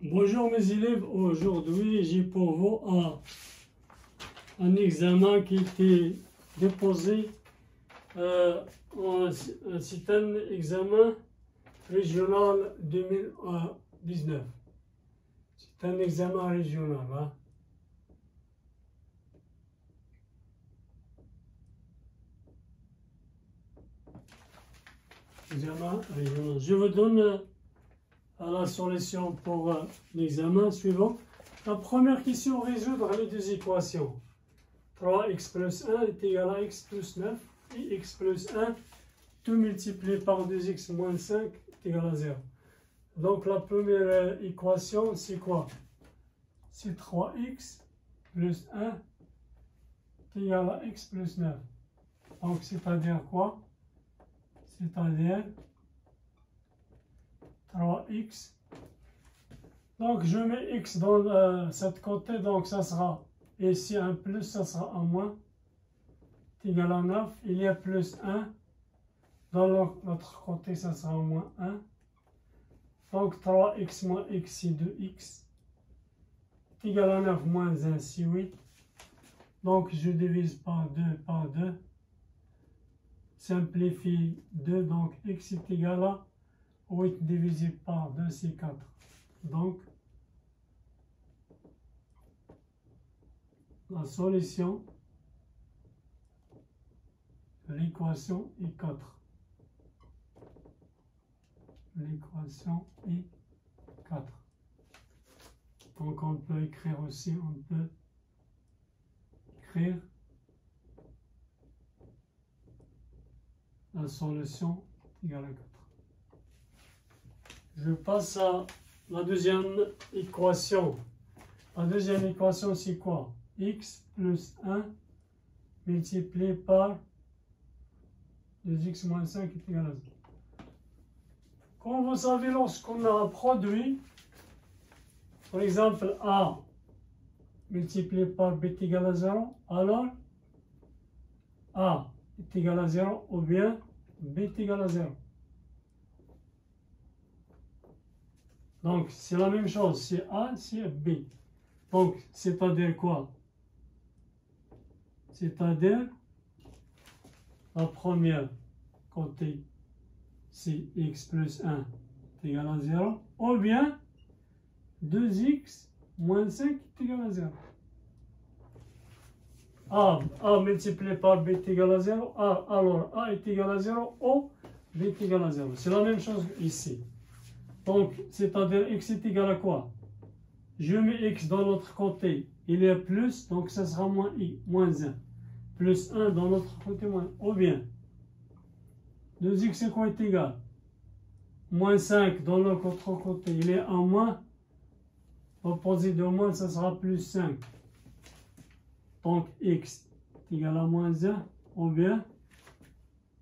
Bonjour mes élèves, aujourd'hui j'ai pour vous un examen qui était déposé, c'est un examen régional 2019, c'est un examen régional. Hein. Examen régional. Je vous donne la solution pour l'examen suivant. La première question, résoudre les deux équations. 3x plus 1 est égal à x plus 9 et x plus 1, tout multiplié par 2x moins 5 est égal à 0. Donc la première équation, c'est quoi? C'est 3x plus 1 est égal à x plus 9. Donc c'est-à-dire quoi? C'est-à-dire 3x. Donc je mets x dans cette côté, donc ça sera ici un plus, ça sera un moins, est égal à 9. Il y a plus 1. Dans l'autre côté, ça sera moins 1. Donc 3x moins x, c'est 2x. Est égal à 9 moins 1, c'est 8. Donc je divise par 2 par 2. Simplifie 2, donc x est égal à 8 divisé par 2, c'est 4. Donc, la solution de l'équation est 4. L'équation est 4. Donc, on peut écrire aussi, on peut écrire la solution égale à 4. Je passe à la deuxième équation. La deuxième équation, c'est quoi? X plus 1 multiplié par 2x moins 5 est égal à 0. Comme vous savez, lorsqu'on a un produit, par exemple A multiplié par B est égal à 0, alors A est égal à 0 ou bien B est égal à 0. Donc, c'est la même chose, c'est A, c'est B. Donc, c'est-à-dire quoi? C'est-à-dire, la première côté, c'est x plus 1 est égal à 0, ou bien 2x moins 5 est égal à 0. A multiplié par B est égal à 0, alors A est égal à 0, ou B est égal à 0. C'est la même chose ici. Donc, c'est-à-dire x est égal à quoi? Je mets x dans l'autre côté, il y a plus, donc ça sera moins 1. Plus 1 dans l'autre côté, moins. Ou bien, 2x c'est quoi est égal? Moins 5 dans l'autre côté, il y a un moins. Opposé de moins, ça sera plus 5. Donc, x est égal à moins 1. Ou bien,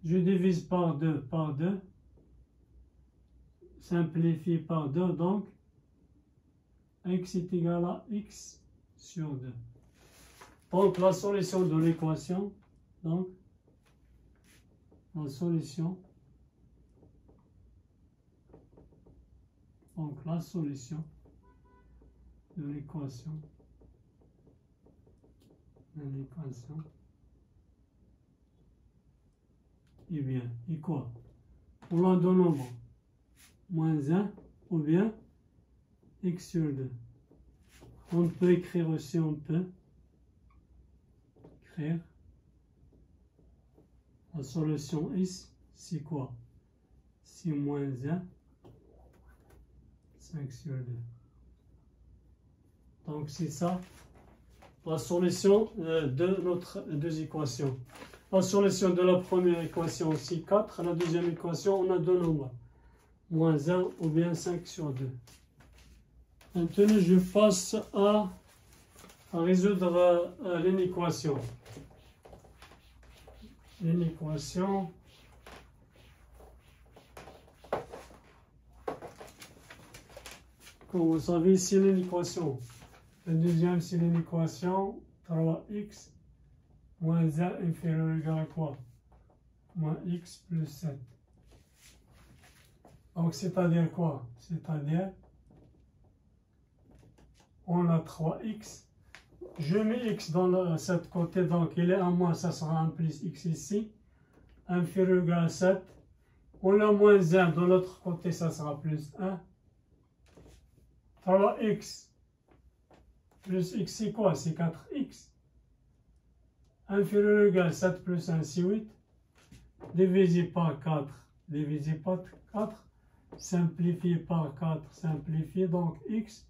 je divise par 2, simplifie par 2, donc x est égal à x sur 2. Donc la solution de l'équation, donc la solution de l'équation est bien, et quoi? Pour l'un de nombre, moins 1 ou bien x sur 2. On peut écrire aussi, la solution S, c'est quoi? C'est moins 1, 5 sur 2. Donc c'est ça, la solution de notre deux équations. La solution de la première équation, c'est 4. La deuxième équation, on a deux nombres. Moins 1 ou bien 5 sur 2. Maintenant, je passe à résoudre l'équation. L'équation. Comme vous savez, c'est l'équation. La deuxième, c'est l'équation 3x moins 1 inférieur ou égal à quoi? Moins x plus 7. Donc, c'est-à-dire quoi? C'est-à-dire on a 3x. Je mets x dans cette côté, donc il est un moins, ça sera un plus x ici. Inférieur ou égal à 7. On a moins 1 de l'autre côté, ça sera plus 1. 3x plus x, c'est quoi? C'est 4x. Inférieur ou égal à 7 plus 1, c'est 8. Divisé par 4, divisé par 4. Simplifié par 4, simplifié, donc x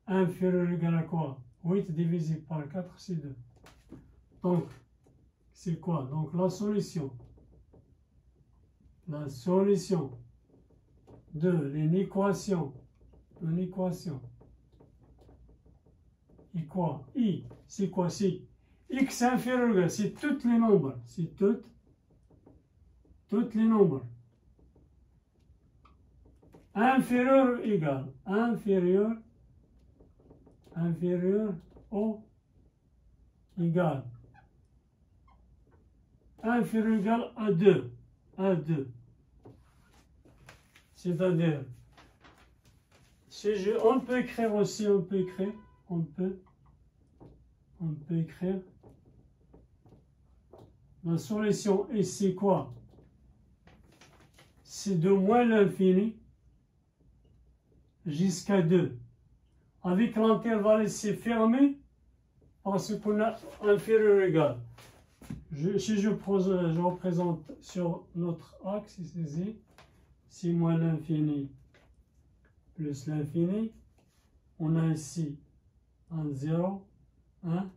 inférieur ou égal à quoi? 8 divisé par 4, c'est 2. Donc, c'est quoi? Donc, la solution de l'équation, et quoi? I, c'est quoi? C'est x inférieur ou égal, c'est tous les nombres, c'est toutes les nombres. Inférieur ou égal, inférieur au égal, inférieur ou égal à 2, c'est-à-dire, on peut écrire aussi, on peut écrire la solution, et c'est quoi? C'est de moins l'infini jusqu'à 2. Avec l'intervalle ici fermé, parce qu'on a inférieur ou égal. Si je représente sur notre axe ici, c'est moins l'infini plus l'infini. On a ici un 0, 1,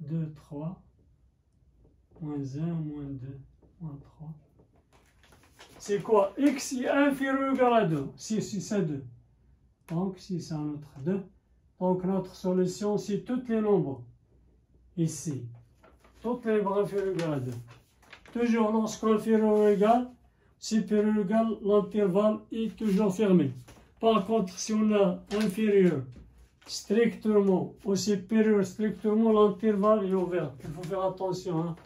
2, 3, moins 1, moins 2, moins 3. C'est quoi? X est inférieur ou égal à 2. Si c'est 2. Donc, si c'est notre 2. Donc, notre solution, c'est tous les nombres. Ici. Tous les nombres inférieurs ou égal à 2. Toujours, lorsqu'on inférieur ou égal, supérieur ou égal, l'intervalle est toujours fermé. Par contre, si on a inférieur strictement ou supérieur strictement, l'intervalle est ouvert. Il faut faire attention. Hein.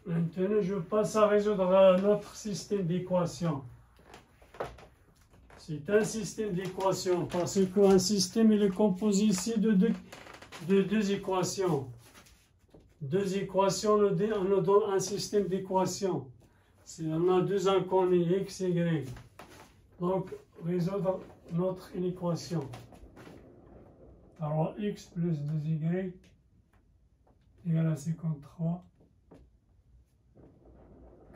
Maintenant, je passe à résoudre notre système d'équations. C'est un système d'équations parce qu'un système il est composé ici de deux équations. Deux équations nous donnent un système d'équations. On a deux inconnus, x et y. Donc, résoudre notre inéquation. 3x plus 2y égale à 53.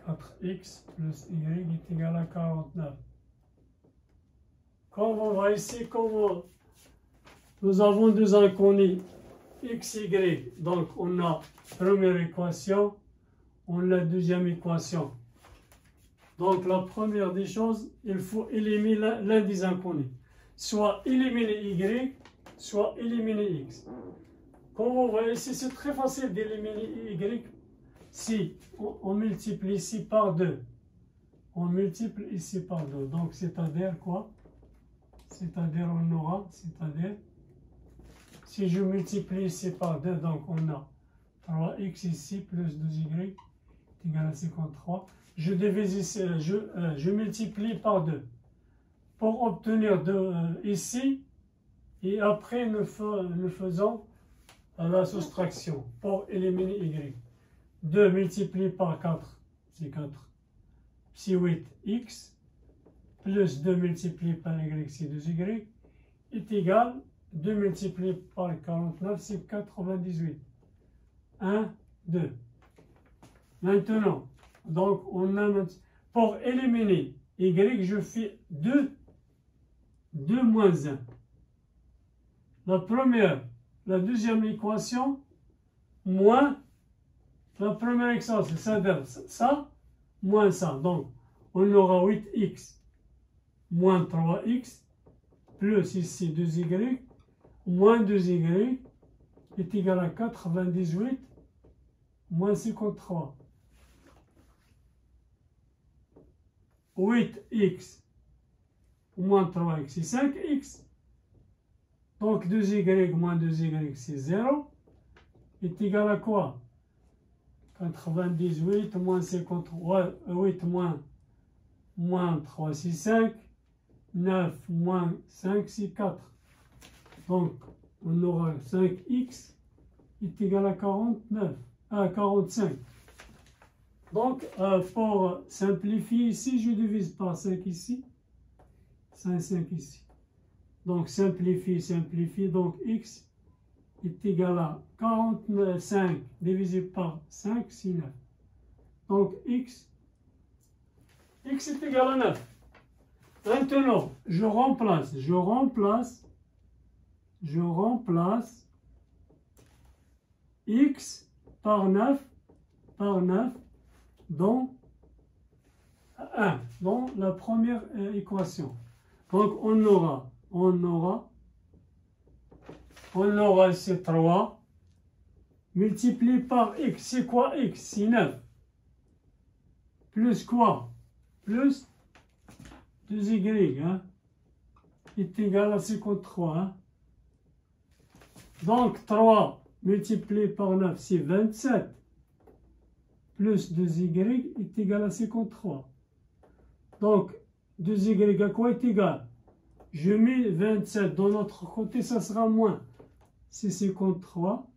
4x plus y est égal à 49. Comme on voit ici, comme nous avons deux inconnus, x, y, donc on a première équation, on a deuxième équation. Donc la première des choses, il faut éliminer l'un des inconnus. Soit éliminer y, soit éliminer x. Comme vous voyez ici, c'est très facile d'éliminer y. Si on multiplie ici par 2, on multiplie ici par 2. Donc, c'est-à-dire quoi? C'est-à-dire on aura, si je multiplie ici par 2, donc on a 3x ici plus 2y égale à 53. Je divise ici, je multiplie par 2 pour obtenir 2 ici et après nous faisons la soustraction pour éliminer y. 2 multiplié par 4, c'est 4. C'est 8x, plus 2 multiplié par y, c'est 2y, est égal, 2 multiplié par 49, c'est 98. 1, 2. Maintenant, donc, on a, pour éliminer y, je fais 2 moins 1. La deuxième équation, moins la première extension, c'est-à-dire ça, moins ça. Donc, on aura 8x moins 3x, plus ici 2y, moins 2y, est égal à 98, moins 53. 8x moins 3x, c'est 5x. Donc, 2y moins 2y, c'est 0, est égal à quoi? 98 moins 53, 8 moins moins 3, 6, 5. 9 moins 5, c'est 4. Donc, on aura 5x est égal à 45. Donc, pour simplifier ici, je divise par 5 ici, 5 ici. Donc, simplifie. Donc, x est égal à 45 divisé par 5, c'est 9. Donc, x est égal à 9. Maintenant, je remplace x par 9 dans 1, dans la première équation. Donc, on aura ici 3 multiplié par x. C'est quoi x? C'est 9. Plus quoi? Plus 2y est égal à 53. Donc 3 multiplié par 9, c'est 27. Plus 2y est égal à 53. Donc 2y à quoi est égal? Je mets 27 de l'autre côté, ça sera moins. C'est 53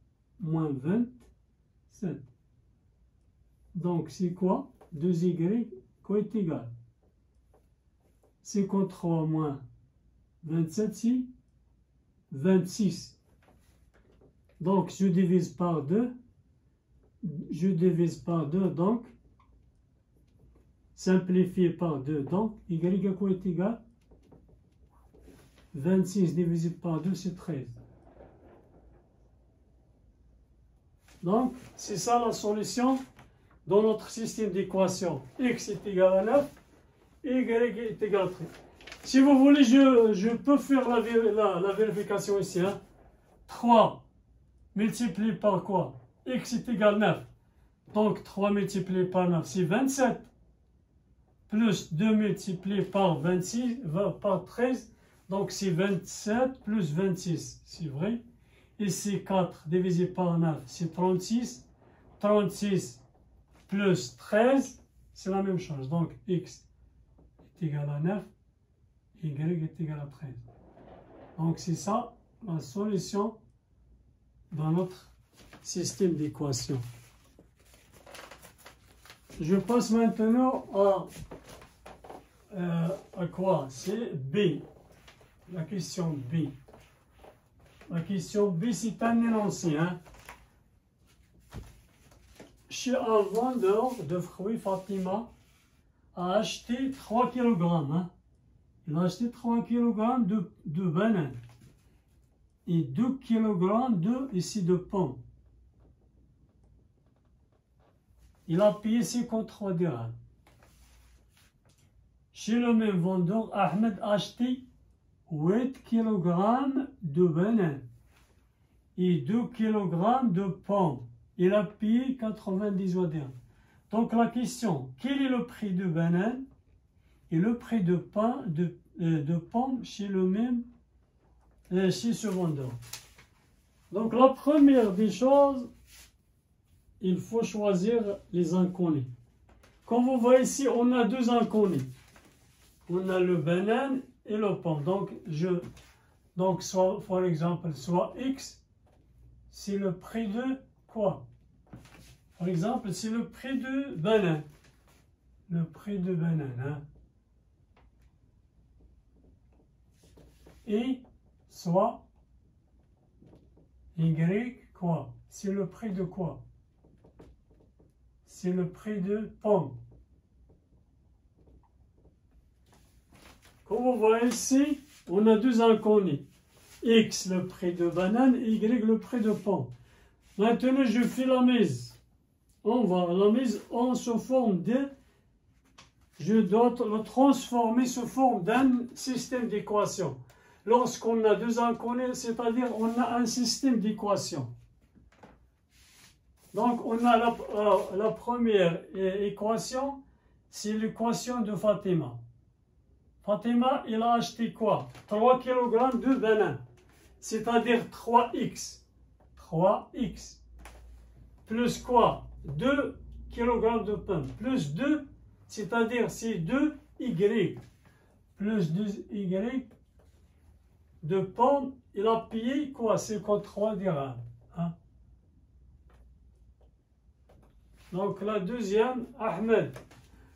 moins 27. Donc c'est quoi? 2y quoi est égal? 53 moins 27, c'est 26. Donc, je divise par 2. Donc, simplifié par 2. Donc, y à quoi est égal? 26 divisé par 2, c'est 13. Donc, c'est ça la solution dans notre système d'équation. X est égal à 9. Y est égal à 13. Si vous voulez, je peux faire la vérification ici. 3 multiplié par quoi? X est égal à 9. Donc 3 multiplié par 9, c'est 27. Plus 2 multiplié par 13. Donc c'est 27 plus 26. C'est vrai. Ici 4 divisé par 9, c'est 36. 36 plus 13, c'est la même chose. Donc X est égal à 9, y est égal à 13. Donc c'est ça la solution dans notre système d'équations. Je passe maintenant à quoi? C'est B. La question B. La question B, c'est un énoncé. Chez un vendeur de fruits, Fatima a acheté 3 kg. Il a acheté 3 kg de bananes et 2 kg de pommes. Il a payé 53 dirhams. Chez le même vendeur, Ahmed a acheté 8 kg de bananes et 2 kg de pommes. Il a payé 90 dirhams. Donc la question, quel est le prix de bananes et le prix de pommes chez ce vendeur? Donc la première des choses, il faut choisir les inconnus. Comme vous voyez ici, on a deux inconnus. On a le banane et le pomme. Donc soit, par exemple, soit X, c'est le prix de quoi? Par exemple, c'est le prix de banane. Le prix de banane. Et soit Y, quoi? C'est le prix de quoi? C'est le prix de pomme. Comme vous voyez ici, on a deux inconnus. X, le prix de banane, et Y, le prix de pomme. Maintenant, je fais la mise. On va la mise en sous forme de... Je dois le transformer sous forme d'un système d'équation. Lorsqu'on a deux inconnus, c'est-à-dire on a un système d'équation. Donc, on a la première équation, c'est l'équation de Fatima. Fatima, il a acheté quoi? 3 kg de bananes, c'est-à-dire 3x. 3x. Plus quoi? 2 kg de pommes. Plus 2, c'est-à-dire c'est 2 Y plus 2Y de pommes, il a payé quoi? 53 dirhams. Hein? Donc la deuxième, Ahmed.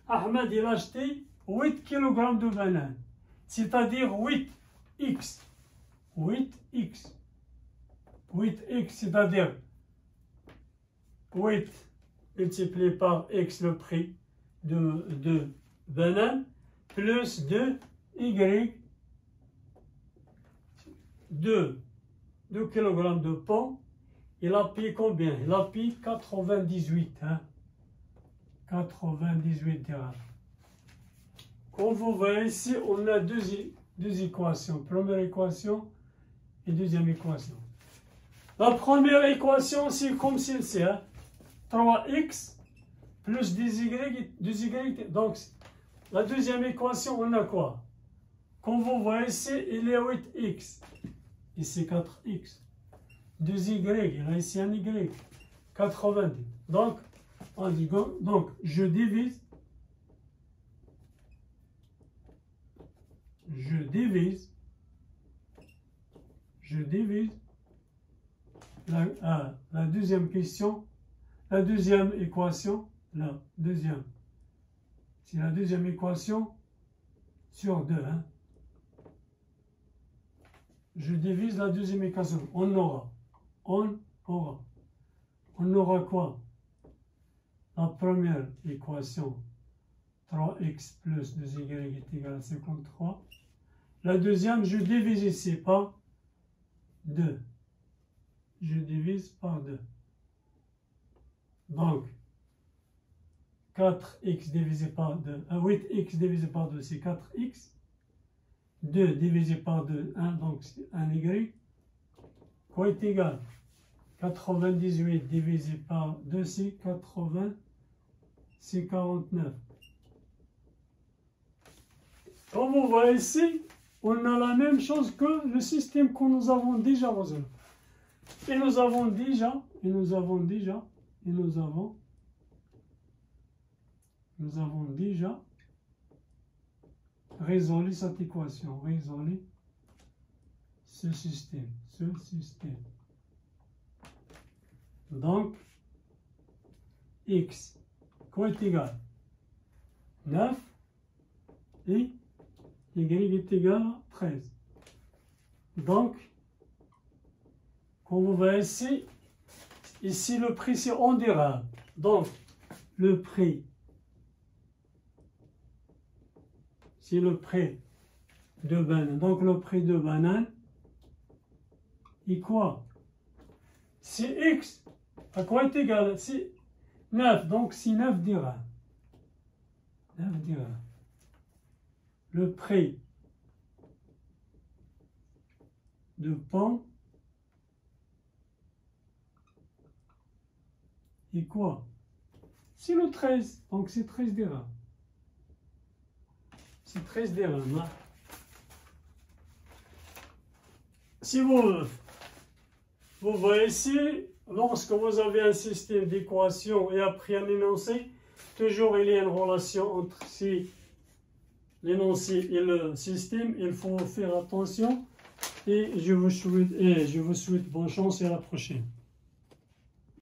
Ahmed, il a acheté 8 kg de bananes, c'est-à-dire 8x. 8x. 8x, c'est-à-dire 8 multiplié par x, le prix de bananes, plus 2y, 2 kg de pommes. Il a payé combien? Il a payé 98. Hein? 98 dirhams. Comme vous voyez ici, on a deux équations. Première équation et deuxième équation. La première équation, c'est comme celle-ci. Hein? 3x plus 2y. Donc, la deuxième équation, on a quoi? Comme vous voyez ici, il y a 8x. Ici, 4x. 2y, il y a ici un y. 90. Donc, je divise la deuxième question, la deuxième équation, c'est la deuxième équation sur 2. Hein. Je divise la deuxième équation. On aura quoi? La première équation, 3x plus 2y est égal à 53. La deuxième, je divise ici par 2. Je divise par 2. Donc, 4x divisé par 2, 8x divisé par 2, c'est 4x. 2 divisé par 2, 1, donc c'est 1y. Quoi est égal? 98 divisé par 2, c'est 80, c'est 49. Comme vous voyez ici, on a la même chose que le système que nous avons déjà résolu. Et nous avons déjà résolu cette équation, résolu ce système. Donc, x, quoi est égal? 9 et y est égal à 13. Donc, comme vous voyez ici le prix c'est en dirhams. Donc, le prix, c'est le prix de banane. Donc, le prix de banane est quoi? C'est x. À quoi est égal? C'est 9. Donc, c'est 9 dirhams. 9 dirhams. Le prix de pommes est quoi? C'est le 13. Donc, c'est 13 dirhams. C'est 13 dirhams. Hein? Si vous voyez ici, lorsque vous avez un système d'équations et après un énoncé, toujours il y a une relation entre l'énoncé et le système. Il faut faire attention et je vous souhaite bonne chance et à la prochaine.